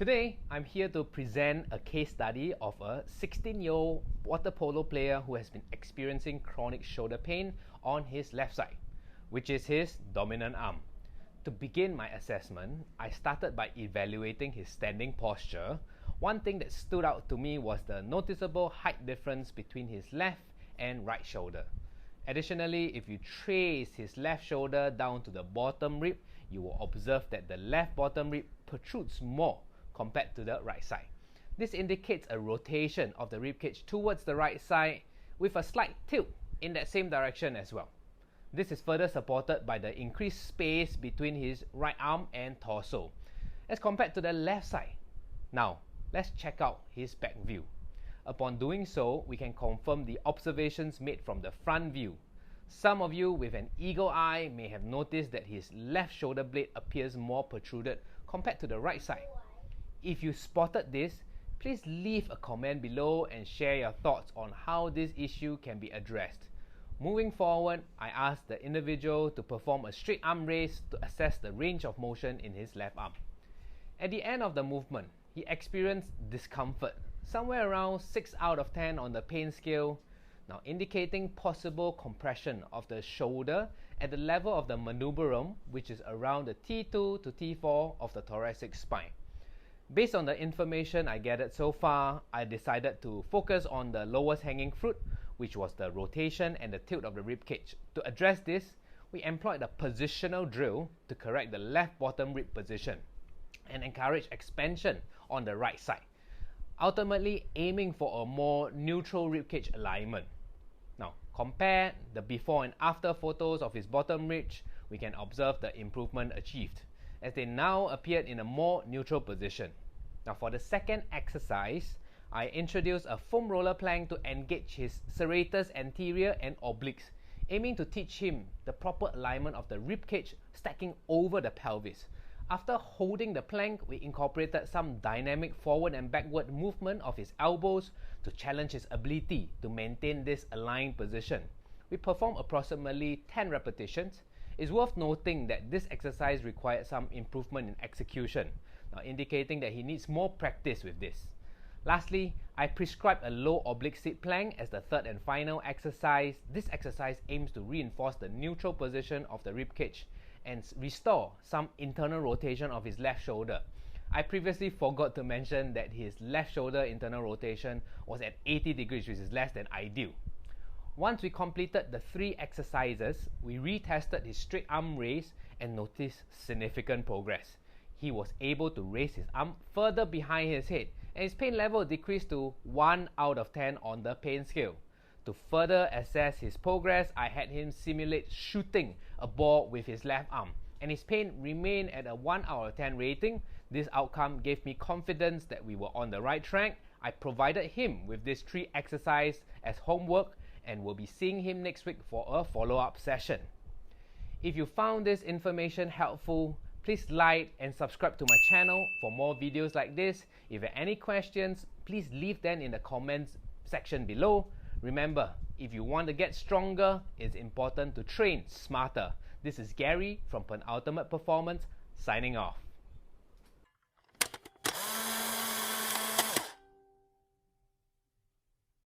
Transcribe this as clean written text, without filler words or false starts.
Today, I'm here to present a case study of a 16-year-old water polo player who has been experiencing chronic shoulder pain on his left side, which is his dominant arm. To begin my assessment, I started by evaluating his standing posture. One thing that stood out to me was the noticeable height difference between his left and right shoulder. Additionally, if you trace his left shoulder down to the bottom rib, you will observe that the left bottom rib protrudes more compared to the right side. This indicates a rotation of the rib cage towards the right side with a slight tilt in that same direction as well. This is further supported by the increased space between his right arm and torso as compared to the left side. Now, let's check out his back view. Upon doing so, we can confirm the observations made from the front view. Some of you with an eagle eye may have noticed that his left shoulder blade appears more protruded compared to the right side. If you spotted this, please leave a comment below and share your thoughts on how this issue can be addressed. Moving forward, I asked the individual to perform a straight arm raise to assess the range of motion in his left arm. At the end of the movement, he experienced discomfort, somewhere around 6 out of 10 on the pain scale, now indicating possible compression of the shoulder at the level of the manubrium, which is around the T2 to T4 of the thoracic spine. Based on the information I gathered so far, I decided to focus on the lowest hanging fruit, which was the rotation and the tilt of the rib cage. To address this, we employed a positional drill to correct the left bottom rib position and encourage expansion on the right side, ultimately aiming for a more neutral ribcage alignment. Now, compare the before and after photos of his bottom ridge, we can observe the improvement achieved, as they now appeared in a more neutral position. Now, for the second exercise, I introduced a foam roller plank to engage his serratus anterior and obliques, aiming to teach him the proper alignment of the ribcage stacking over the pelvis. After holding the plank, we incorporated some dynamic forward and backward movement of his elbows to challenge his ability to maintain this aligned position. We performed approximately 10 repetitions. It's worth noting that this exercise required some improvement in execution, now indicating that he needs more practice with this. Lastly, I prescribed a low oblique sit plank as the third and final exercise. This exercise aims to reinforce the neutral position of the rib cage and restore some internal rotation of his left shoulder. I previously forgot to mention that his left shoulder internal rotation was at 80 degrees, which is less than ideal. Once we completed the 3 exercises, we retested his straight arm raise and noticed significant progress. He was able to raise his arm further behind his head, and his pain level decreased to 1 out of 10 on the pain scale. To further assess his progress, I had him simulate shooting a ball with his left arm, and his pain remained at a 1 out of 10 rating. This outcome gave me confidence that we were on the right track. I provided him with these 3 exercises as homework and will be seeing him next week for a follow-up session. If you found this information helpful, please like and subscribe to my channel for more videos like this. If you have any questions, please leave them in the comments section below. Remember, if you want to get stronger, it's important to train smarter. This is Gary from Penultimate Performance, signing off.